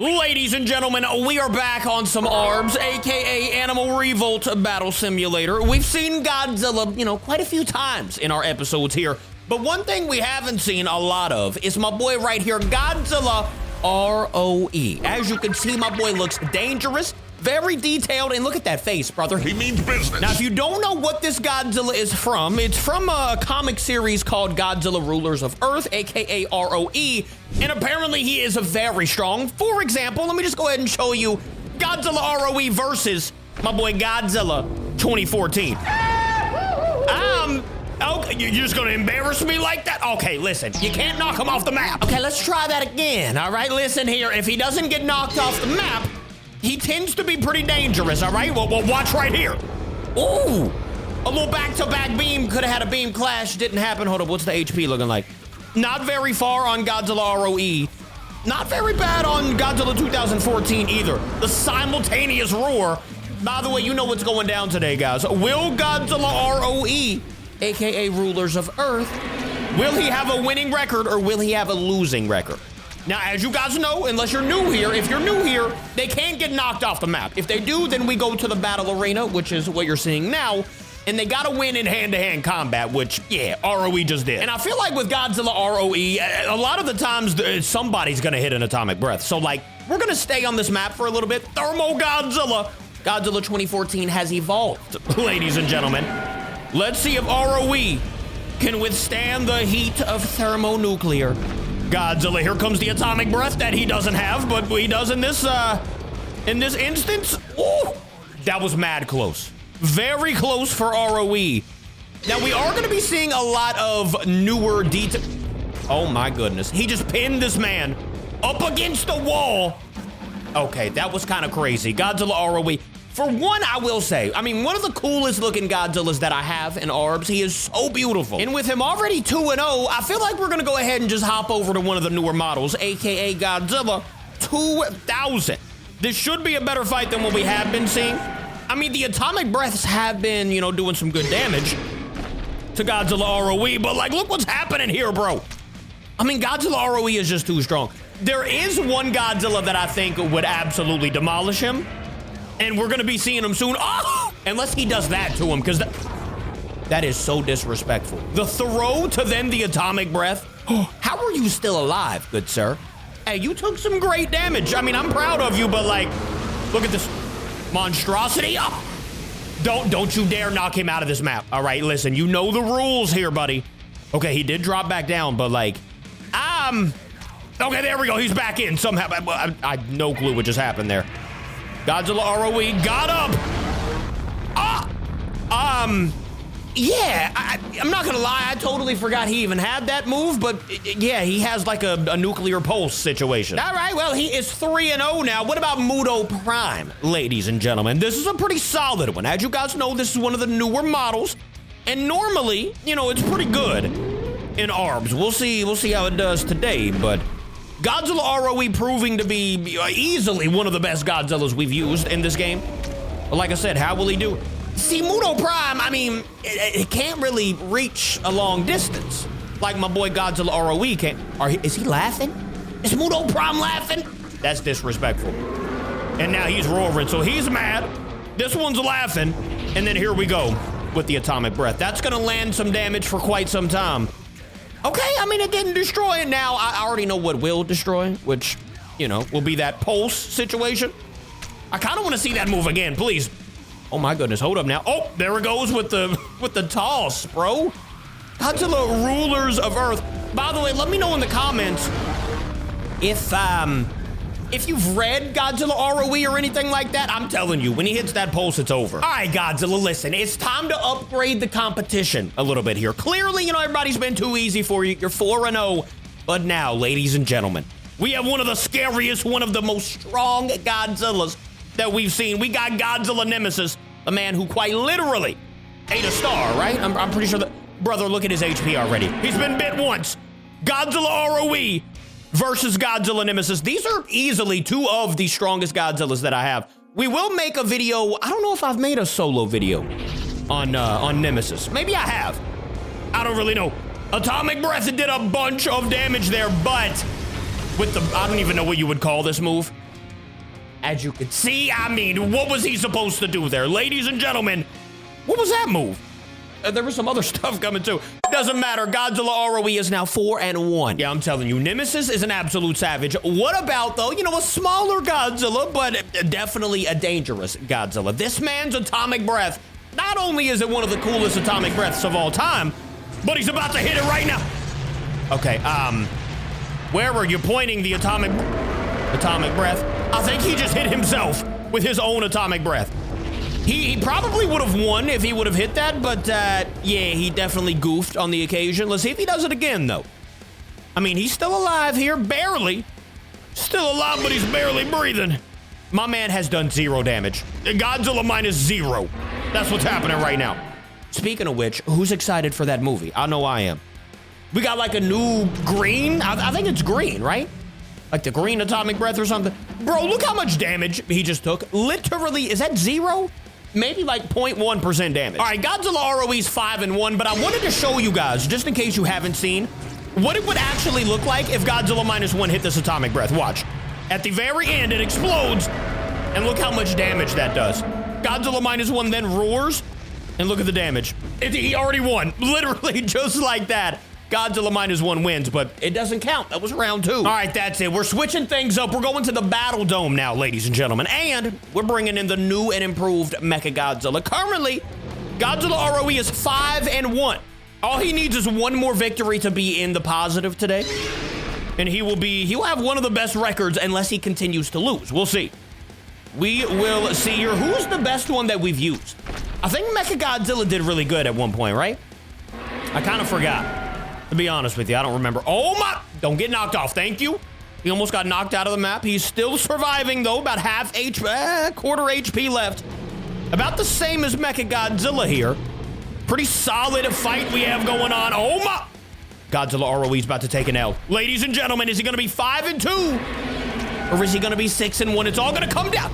Ladies and gentlemen, we are back on some ARBS, aka Animal Revolt Battle Simulator. We've seen Godzilla, quite a few times in our episodes here. But one thing we haven't seen a lot of is my boy right here, Godzilla RoE. As you can see, my boy looks dangerous, very detailed, and look at that face, brother. He means business. Now, if you don't know what this Godzilla is from, it's from a comic series called Godzilla Rulers of Earth, aka RoE, and apparently he is very strong. For example, let me just go ahead and show you Godzilla RoE versus my boy Godzilla 2014. Okay, you're just gonna embarrass me like that? Okay, listen, you can't knock him off the map. Okay, let's try that again, all right? Listen here, if he doesn't get knocked off the map, he tends to be pretty dangerous, all right? Well, watch right here. Ooh, a little back-to-back beam. Could have had a beam clash, didn't happen. Hold up, what's the HP looking like? Not very far on Godzilla RoE. Not very bad on Godzilla 2014 either. The simultaneous roar. By the way, you know what's going down today, guys. Will Godzilla RoE, aka Rulers of Earth, will he have a winning record or will he have a losing record? Now, as you guys know, unless you're new here, if you're new here, they can't get knocked off the map. If they do, then we go to the battle arena, which is what you're seeing now, and they gotta win in hand-to-hand combat, which, yeah, RoE just did. And I feel like with Godzilla RoE, a lot of the times, somebody's gonna hit an atomic breath. So, we're gonna stay on this map for a little bit. Thermo Godzilla. Godzilla 2014 has evolved, ladies and gentlemen. Let's see if RoE can withstand the heat of thermonuclear. Godzilla, here comes the atomic breath that he doesn't have, but he does in this instance. Ooh, that was mad close. Very close for RoE. Now, we are gonna be seeing a lot of newer detail. Oh my goodness, he just pinned this man up against the wall. Okay, that was kind of crazy. Godzilla RoE. For one, I will say, one of the coolest looking Godzillas that I have in ARBS. He is so beautiful. And with him already 2-0, I feel like we're gonna go ahead and just hop over to one of the newer models, aka Godzilla 2000. This should be a better fight than what we have been seeing. The atomic breaths have been, doing some good damage to Godzilla RoE, but look what's happening here, bro. Godzilla RoE is just too strong. There is one Godzilla that I think would absolutely demolish him. And we're gonna be seeing him soon. Oh! Unless he does that to him, because that is so disrespectful. The throw to then the atomic breath. How are you still alive, good sir? Hey, you took some great damage. I'm proud of you, but look at this monstrosity. Oh! Don't you dare knock him out of this map. All right, listen, you know the rules here, buddy. Okay, he did drop back down, but okay, there we go. He's back in somehow. I have no clue what just happened there. Godzilla RoE got up. Yeah, I'm not gonna lie, I totally forgot he even had that move, but yeah, he has a nuclear pulse situation. All right, well, he is 3-0 now. What about Muto Prime, ladies and gentlemen? This is a pretty solid one. As you guys know, this is one of the newer models, and normally, it's pretty good in ARBS. We'll see how it does today, but Godzilla RoE proving to be easily one of the best Godzillas we've used in this game. But like I said, how will he do? See, Muto Prime, it can't really reach a long distance like my boy Godzilla RoE can. Is he laughing? Is Muto Prime laughing? That's disrespectful. And now he's roaring, so he's mad. This one's laughing. And then here we go with the atomic breath. That's gonna land some damage for quite some time. Okay, it didn't destroy it. Now, I already know what will destroy, which, will be that pulse situation. I kind of want to see that move again, please. Oh my goodness, hold up now. Oh, there it goes with the toss, bro. Godzilla Rulers of Earth. By the way, let me know in the comments if you've read Godzilla RoE or anything like that. I'm telling you, when he hits that pulse, it's over. All right, Godzilla, listen, it's time to upgrade the competition a little bit here. Clearly, everybody's been too easy for you. You're 4-0. But now, ladies and gentlemen, we have one of the scariest, one of the most strong Godzillas that we've seen. We got Godzilla Nemesis, a man who quite literally ate a star, right? I'm pretty sure that, brother, look at his HP already. He's been bit once. Godzilla RoE versus Godzilla Nemesis. These are easily two of the strongest Godzillas that I have. We will make a video. I don't know if I've made a solo video on Nemesis. Maybe I have. I don't really know. Atomic Breath did a bunch of damage there, but with the, I don't even know what you would call this move. As you can see, I mean, what was he supposed to do there? Ladies and gentlemen, what was that move? There was some other stuff coming too. Doesn't matter. Godzilla RoE is now 4-1. Yeah, I'm telling you, Nemesis is an absolute savage. What about, though, you know, a smaller Godzilla, but definitely a dangerous Godzilla? This man's atomic breath, not only is it one of the coolest atomic breaths of all time, but he's about to hit it right now. Okay, where were you pointing the atomic breath? I think he just hit himself with his own atomic breath. He probably would have won if he would have hit that, but yeah, he definitely goofed on the occasion. Let's see if he does it again, though. I mean, he's still alive here, barely. Still alive, but he's barely breathing. My man has done 0 damage. Godzilla -0. That's what's happening right now. Speaking of which, who's excited for that movie? I know I am. We got like a new green, I think it's green, right? Like the green atomic breath or something. Bro, look how much damage he just took. Literally, is that 0? Maybe like 0.1% damage. All right, Godzilla RoE's 5-1, but I wanted to show you guys, just in case you haven't seen, what it would actually look like if Godzilla -1 hit this atomic breath. Watch. At the very end, it explodes, and look how much damage that does. Godzilla -1 then roars, and look at the damage. He already won, literally just like that. Godzilla -1 wins, but it doesn't count. That was round 2. All right, that's it. We're switching things up. We're going to the Battle Dome now, ladies and gentlemen, and we're bringing in the new and improved Mechagodzilla. Currently, Godzilla RoE is 5-1. All he needs is one more victory to be in the positive today, and he'll have one of the best records unless he continues to lose. We'll see. We will see here. Who's the best one that we've used? I think Mechagodzilla did really good at one point, right? I kind of forgot. To be honest with you, I don't remember. Oh my, don't get knocked off, thank you. He almost got knocked out of the map. He's still surviving though, about half HP, quarter HP left. About the same as Mechagodzilla here. Pretty solid fight we have going on. Oh my, Godzilla RoE's about to take an L. Ladies and gentlemen, is he gonna be 5-2? Or is he gonna be 6-1? It's all gonna come down.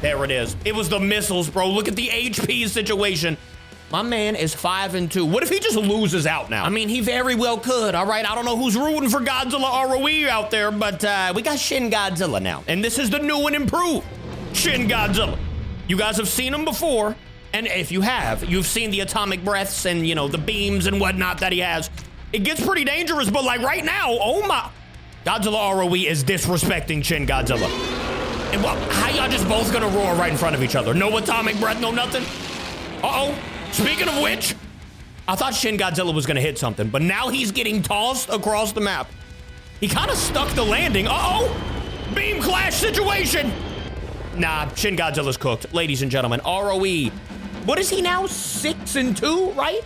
There it is. It was the missiles, bro. Look at the HP situation. My man is 5-2. What if he just loses out now? I mean, he very well could, all right? I don't know who's rooting for Godzilla RoE out there, but we got Shin Godzilla now. And this is the new and improved Shin Godzilla. You guys have seen him before, and if you have, you've seen the atomic breaths and, you know, the beams and whatnot that he has. It gets pretty dangerous, but like right now, oh my. Godzilla RoE is disrespecting Shin Godzilla. And well, how y'all just both gonna roar right in front of each other? No atomic breath, no nothing? Uh-oh. Speaking of which, I thought Shin Godzilla was gonna hit something, but now he's getting tossed across the map. He kind of stuck the landing. Uh-oh! Beam clash situation! Nah, Shin Godzilla's cooked. Ladies and gentlemen, RoE. What is he now? 6-2, right?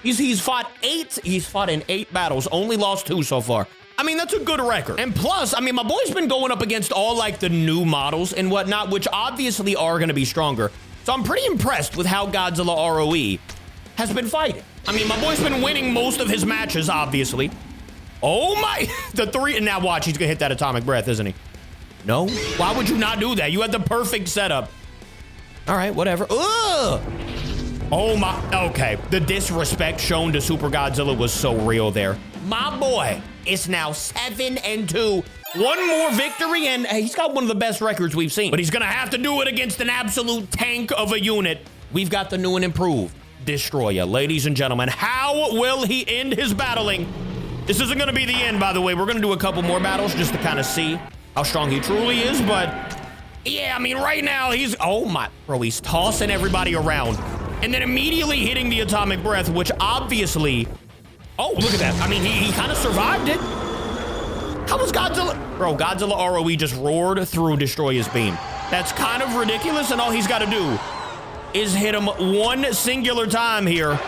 He's fought 8. He's fought in 8 battles, only lost 2 so far. I mean, that's a good record. And plus, I mean, my boy's been going up against all like the new models and whatnot, which obviously are gonna be stronger. So I'm pretty impressed with how Godzilla RoE has been fighting. I mean, my boy's been winning most of his matches, obviously. Oh my, the 3, and now watch, he's gonna hit that atomic breath, isn't he? No? Why would you not do that? You had the perfect setup. All right, whatever. Ugh! Oh my, okay. The disrespect shown to Super Godzilla was so real there. My boy is now 7-2. One more victory, and he's got one of the best records we've seen. But he's gonna have to do it against an absolute tank of a unit. We've got the new and improved Destroyer. Ladies and gentlemen, how will he end his battling? This isn't gonna be the end, by the way. We're gonna do a couple more battles just to kind of see how strong he truly is, but yeah, I mean, right now, he's, oh my, bro, he's tossing everybody around and then immediately hitting the atomic breath, which obviously, oh, look at that. I mean, he kind of survived it. How was Godzilla? Bro, Godzilla RoE just roared through Destroyer's beam. That's kind of ridiculous, and all he's got to do is hit him one singular time here.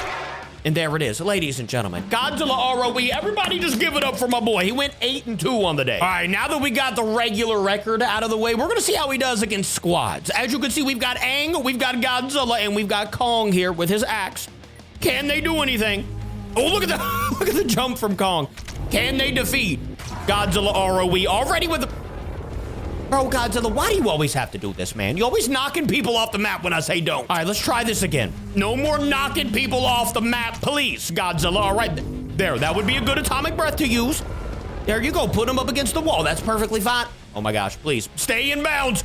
And there it is, ladies and gentlemen. Godzilla RoE, everybody just give it up for my boy. He went 8-2 on the day. All right, now that we got the regular record out of the way, we're gonna see how he does against squads. As you can see, we've got Aang, we've got Godzilla, and we've got Kong here with his axe. Can they do anything? Oh, look at the, look at the jump from Kong. Can they defeat Godzilla RoE already with the... Bro, Godzilla, why do you always have to do this, man? You're always knocking people off the map when I say don't. All right, let's try this again. No more knocking people off the map, please, Godzilla. All right, there, that would be a good atomic breath to use. There you go, put him up against the wall. That's perfectly fine. Oh my gosh, please, stay in bounds.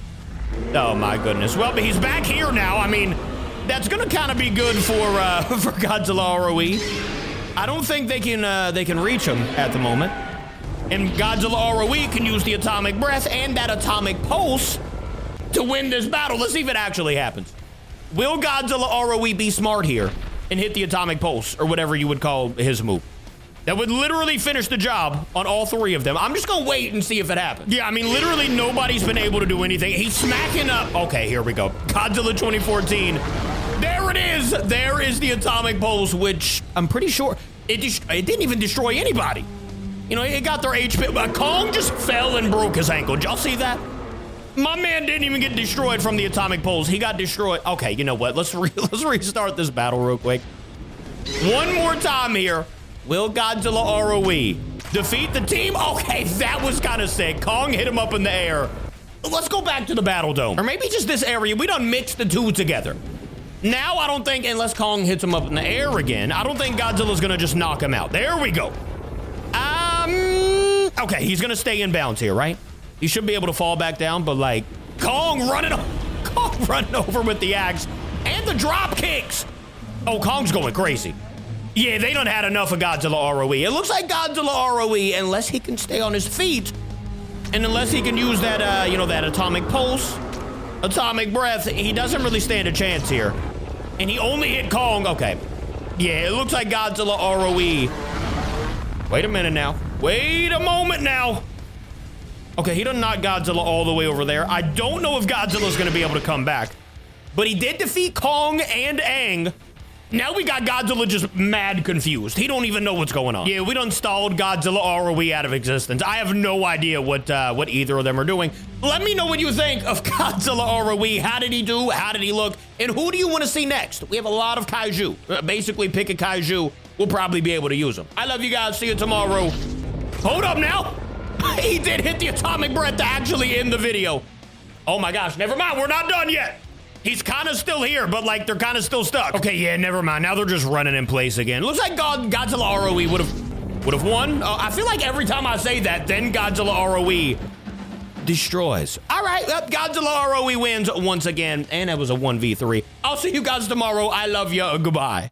Oh my goodness. Well, but he's back here now. I mean, that's gonna kind of be good for for Godzilla RoE. I don't think they can reach him at the moment. And Godzilla RoE can use the atomic breath and that atomic pulse to win this battle. Let's see if it actually happens. Will Godzilla RoE be smart here and hit the atomic pulse, or whatever you would call his move? That would literally finish the job on all three of them. I'm just gonna wait and see if it happens. Yeah, I mean, literally nobody's been able to do anything. He's smacking up. Okay, here we go. Godzilla 2014. There it is. There is the atomic pulse, which I'm pretty sure it didn't even destroy anybody. You know, it got their HP, but Kong just fell and broke his ankle. Did y'all see that? My man didn't even get destroyed from the atomic pulse. He got destroyed. Okay, you know what? Let's restart this battle real quick. One more time here. Will Godzilla RoE defeat the team? Okay, that was kind of sick. Kong hit him up in the air. Let's go back to the battle dome. Or maybe just this area. We done mixed the two together. Now I don't think, unless Kong hits him up in the air again, I don't think Godzilla's gonna just knock him out. There we go. Okay, he's gonna stay in bounds here, right? He should be able to fall back down, but like, Kong running over with the axe and the drop kicks. Oh, Kong's going crazy. Yeah, they done had enough of Godzilla RoE. It looks like Godzilla RoE, unless he can stay on his feet, and unless he can use that, you know, that atomic pulse, atomic breath, he doesn't really stand a chance here. And he only hit Kong. Okay. Yeah, it looks like Godzilla RoE. Wait a minute now. Wait a moment now. Okay, he done knocked Godzilla all the way over there. I don't know if Godzilla's gonna be able to come back, but he did defeat Kong and Aang. Now we got Godzilla just mad confused. He don't even know what's going on. Yeah, we done stalled Godzilla RoE out of existence. I have no idea what either of them are doing. Let me know what you think of Godzilla RoE. How did he do? How did he look? And who do you want to see next? We have a lot of Kaiju. Basically, pick a Kaiju. We'll probably be able to use them. I love you guys. See you tomorrow. Hold up now. He did hit the atomic breath to actually end the video. Oh my gosh, never mind. We're not done yet. He's kind of still here, but like they're kind of still stuck. Okay, yeah, never mind. Now they're just running in place again. Looks like Godzilla RoE would have won. I feel like every time I say that, then Godzilla RoE destroys. All right, Godzilla RoE wins once again, and it was a 1v3. I'll see you guys tomorrow. I love you. Goodbye.